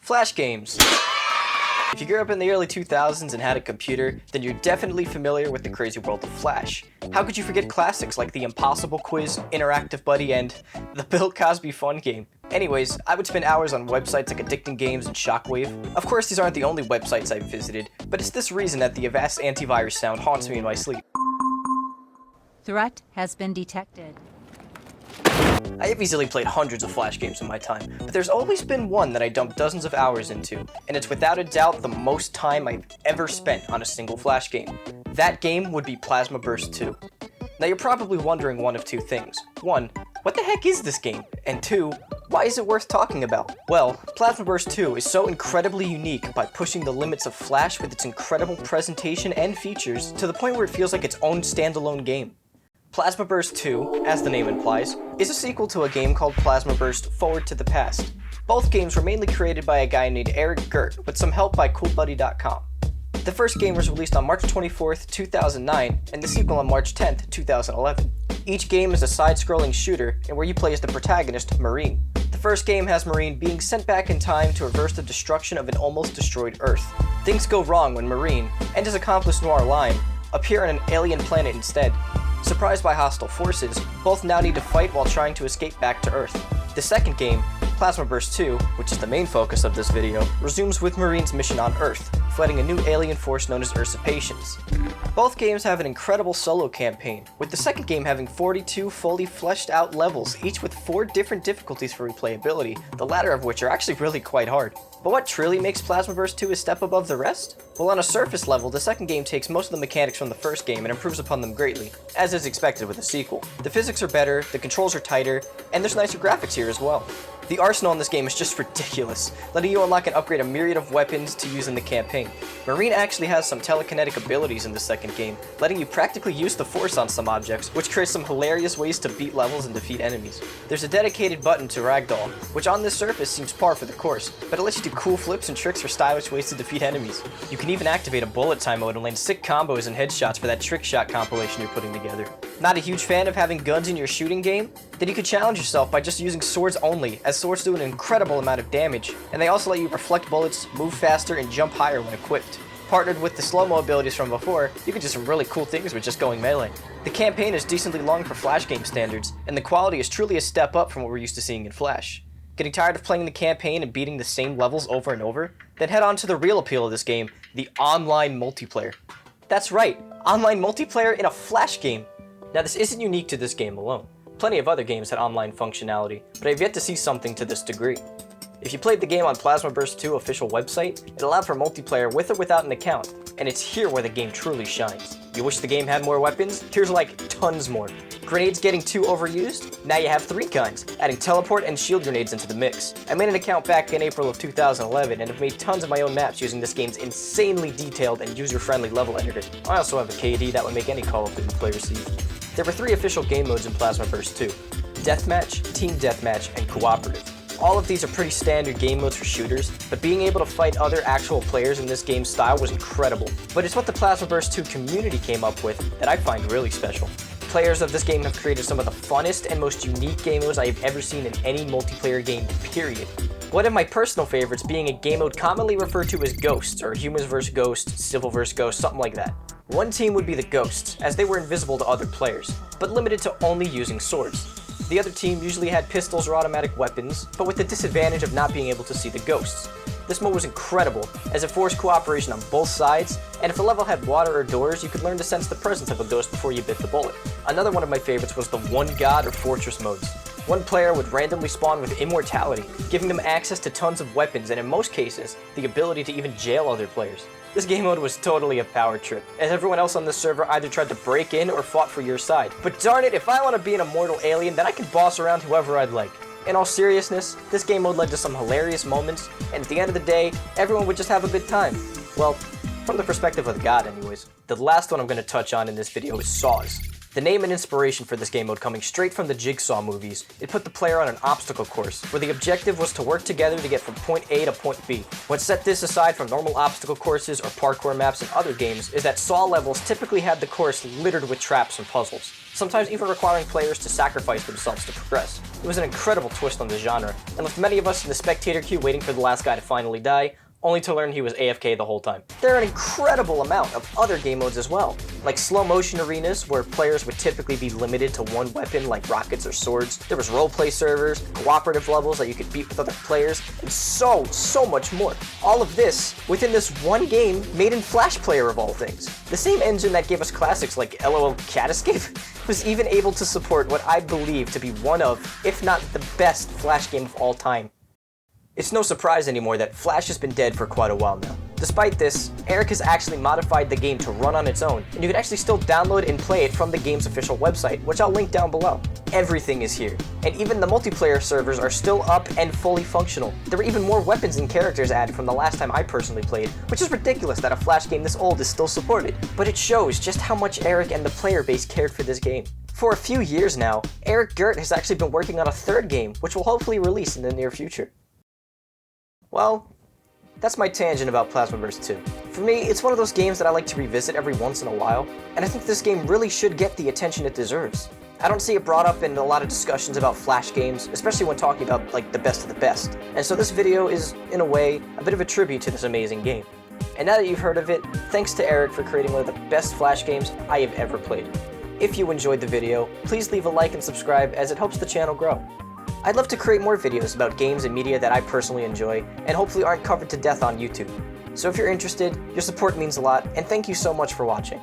Flash games. If you grew up in the early 2000s and had a computer, then you're definitely familiar with the crazy world of Flash. How could you forget classics like the Impossible Quiz, Interactive Buddy, and the Bill Cosby Fun Game? Anyways, I would spend hours on websites like Addicting Games and Shockwave. Of course, these aren't the only websites I've visited, but it's this reason that the Avast antivirus sound haunts me in my sleep. Threat has been detected. I have easily played hundreds of Flash games in my time, but there's always been one that I dumped dozens of hours into, and it's without a doubt the most time I've ever spent on a single Flash game. That game would be Plazma Burst 2. Now you're probably wondering one of two things. One, what the heck is this game? And two, why is it worth talking about? Well, Plazma Burst 2 is so incredibly unique by pushing the limits of Flash with its incredible presentation and features to the point where it feels like its own standalone game. Plazma Burst 2, as the name implies, is a sequel to a game called Plazma Burst Forward to the Past. Both games were mainly created by a guy named Eric Gurt, with some help by CoolBuddy.com. The first game was released on March 24th, 2009, and the sequel on March 10th, 2011. Each game is a side-scrolling shooter, and where you play as the protagonist, Marine. The first game has Marine being sent back in time to reverse the destruction of an almost destroyed Earth. Things go wrong when Marine, and his accomplice Noir Lime, appear on an alien planet instead. Surprised by hostile forces, both now need to fight while trying to escape back to Earth. The second game, Plazma Burst 2, which is the main focus of this video, resumes with Marine's mission on Earth, fighting a new alien force known as Usurpations. Both games have an incredible solo campaign, with the second game having 42 fully fleshed out levels, each with 4 different difficulties for replayability, the latter of which are actually really quite hard. But what truly makes Plazma Burst 2 a step above the rest? Well, on a surface level, the second game takes most of the mechanics from the first game and improves upon them greatly, as is expected with a sequel. The physics are better, the controls are tighter, and there's nicer graphics here as well. The arsenal in this game is just ridiculous, letting you unlock and upgrade a myriad of weapons to use in the campaign. Marine actually has some telekinetic abilities in the second game, letting you practically use the Force on some objects, which creates some hilarious ways to beat levels and defeat enemies. There's a dedicated button to Ragdoll, which on this surface seems par for the course, but it lets you do cool flips and tricks for stylish ways to defeat enemies. You can even activate a bullet time mode and land sick combos and headshots for that trick shot compilation you're putting together. Not a huge fan of having guns in your shooting game? Then you could challenge yourself by just using swords only, as swords do an incredible amount of damage, and they also let you reflect bullets, move faster, and jump higher when equipped. Partnered with the slow-mo abilities from before, you can do some really cool things with just going melee. The campaign is decently long for Flash game standards, and the quality is truly a step up from what we're used to seeing in Flash. Getting tired of playing the campaign and beating the same levels over and over? Then head on to the real appeal of this game, the online multiplayer. That's right, online multiplayer in a Flash game. Now this isn't unique to this game alone. Plenty of other games had online functionality, but I've yet to see something to this degree. If you played the game on Plazma Burst 2 official website, it allowed for multiplayer with or without an account, and it's here where the game truly shines. You wish the game had more weapons? Here's like tons more. Grenades getting too overused? Now you have 3 kinds, adding teleport and shield grenades into the mix. I made an account back in April of 2011 and have made tons of my own maps using this game's insanely detailed and user-friendly level editor. I also have a KD that would make any Call of Duty player see. There were 3 official game modes in Plazma Burst 2, Deathmatch, Team Deathmatch, and Cooperative. All of these are pretty standard game modes for shooters, but being able to fight other actual players in this game's style was incredible. But it's what the Plazma Burst 2 community came up with that I find really special. Players of this game have created some of the funnest and most unique game modes I have ever seen in any multiplayer game, period. One of my personal favorites being a game mode commonly referred to as Ghosts, or Humans vs. Ghosts, Civil vs. Ghosts, something like that. One team would be the Ghosts, as they were invisible to other players, but limited to only using swords. The other team usually had pistols or automatic weapons, but with the disadvantage of not being able to see the Ghosts. This mode was incredible, as it forced cooperation on both sides, and if a level had water or doors, you could learn to sense the presence of a ghost before you bit the bullet. Another one of my favorites was the One God or Fortress modes. One player would randomly spawn with immortality, giving them access to tons of weapons and in most cases, the ability to even jail other players. This game mode was totally a power trip, as everyone else on the server either tried to break in or fought for your side. But darn it, if I want to be an immortal alien, then I can boss around whoever I'd like. In all seriousness, this game mode led to some hilarious moments, and at the end of the day, everyone would just have a good time. Well, from the perspective of the god anyways. The last one I'm going to touch on in this video is saws. The name and inspiration for this game mode coming straight from the Jigsaw movies, it put the player on an obstacle course, where the objective was to work together to get from point A to point B. What set this aside from normal obstacle courses or parkour maps in other games is that Saw levels typically had the course littered with traps and puzzles, sometimes even requiring players to sacrifice themselves to progress. It was an incredible twist on the genre, and left many of us in the spectator queue waiting for the last guy to finally die, only to learn he was AFK the whole time. There are an incredible amount of other game modes as well, like slow motion arenas where players would typically be limited to one weapon like rockets or swords. There was roleplay servers, cooperative levels that you could beat with other players, and so much more. All of this within this one game made in Flash Player of all things. The same engine that gave us classics like LOL Cat Escape was even able to support what I believe to be one of, if not the best Flash game of all time. It's no surprise anymore that Flash has been dead for quite a while now. Despite this, Eric has actually modified the game to run on its own, and you can actually still download and play it from the game's official website, which I'll link down below. Everything is here, and even the multiplayer servers are still up and fully functional. There were even more weapons and characters added from the last time I personally played, which is ridiculous that a Flash game this old is still supported. But it shows just how much Eric and the player base cared for this game. For a few years now, Eric Gurt has actually been working on a third game, which will hopefully release in the near future. Well, that's my tangent about Plazmaverse 2. For me, it's one of those games that I like to revisit every once in a while, and I think this game really should get the attention it deserves. I don't see it brought up in a lot of discussions about Flash games, especially when talking about, like, the best of the best. And so this video is, in a way, a bit of a tribute to this amazing game. And now that you've heard of it, thanks to Eric for creating one of the best Flash games I have ever played. If you enjoyed the video, please leave a like and subscribe as it helps the channel grow. I'd love to create more videos about games and media that I personally enjoy, and hopefully aren't covered to death on YouTube. So if you're interested, your support means a lot, and thank you so much for watching.